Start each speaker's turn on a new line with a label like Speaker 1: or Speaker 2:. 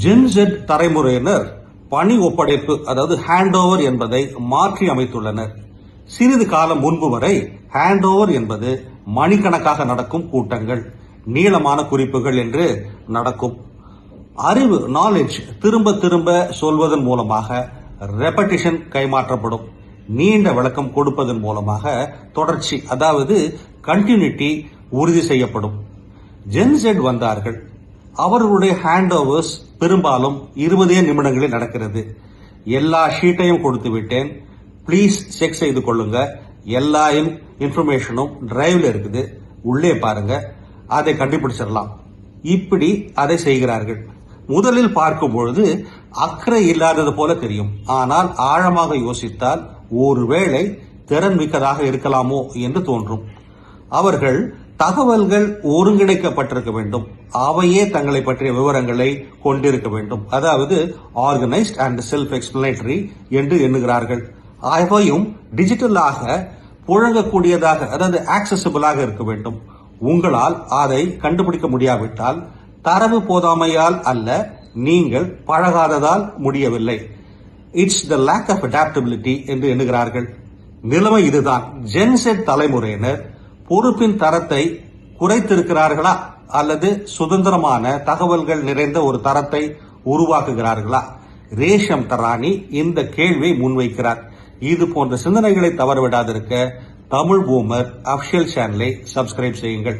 Speaker 1: Genset தலைமுறையினர் பணி ஒப்படைப்பு அதாவது ஹேண்ட் ஓவர் என்பதை மாற்றி அமைத்துள்ளனர். சிறிது காலம் முன்பு வரை ஹேண்ட் ஓவர் என்பது மணிக்கணக்காக நடக்கும் கூட்டங்கள், நீளமான குறிப்புகள் என்று நடக்கும். அறிவு நாலேஜ் திரும்ப திரும்ப சொல்வதன் மூலமாக ரெப்படிஷன் கைமாற்றப்படும். நீண்ட விளக்கம் கொடுப்பதன் மூலமாக தொடர்ச்சி அதாவது கண்டினியூட்டி உறுதி செய்யப்படும். ஜென்செட் வந்தார்கள். அவர்களுடைய ஹேண்ட் ஓவர்ஸ் பெரும்பாலும் 20 நிமிடங்களில் நடக்கிறது. எல்லா ஷீட்டையும் கொடுத்து விட்டேன், பிளீஸ் செக் செய்து கொள்ளுங்க, எல்லா இன்ஃபர்மேஷனும் டிரைவ்ல இருக்குது, உள்ளே பாருங்க, அதை கண்டுபிடிச்சிடலாம். இப்படி அதை செய்கிறார்கள். முதலில் பார்க்கும் பொழுது அக்கறை இல்லாதது போல தெரியும். ஆனால் ஆழமாக யோசித்தால் ஒருவேளை திறன் மிக்கதாக இருக்கலாமோ என்று தோன்றும். அவர்கள் தகவல்கள் ஒருங்கிணைக்கப்பட்டிருக்க வேண்டும், அவையே தங்களை பற்றிய விவரங்களை கொண்டிருக்க வேண்டும், அதாவது ஆர்கனைஸ்ட் அண்ட் செல்ஃப் எக்ஸ்பிளனேட்டரி என்று எண்ணுகிறார்கள். அவையும் டிஜிட்டலாக புழங்கக்கூடியதாக அதாவது ஆக்சசிபிளாக இருக்க வேண்டும். உங்களால் அதை கண்டுபிடிக்க முடியாவிட்டால் தரவு போதாமையால் அல்ல, நீங்கள் பழகாததால் முடியவில்லை. It's the lack of adaptability என்று எண்ணுகிறார்கள். நிலைமை இதுதான். ஜென்செட் தலைமுறையினர் பொறுப்பின் தரத்தை குறைத்திருக்கிறார்களா அல்லது சுதந்திரமான தகவல்கள் நிறைந்த ஒரு தரத்தை உருவாக்குகிறார்களா? ரேஷம் தரானி இந்த கேள்வியை முன்வைக்கிறார். இது போன்ற சிந்தனைகளை தவறவிடாதிருக்க தமிழ் பூமர் அபிஷியல் சேனலை சப்ஸ்கிரைப் செய்யுங்கள்.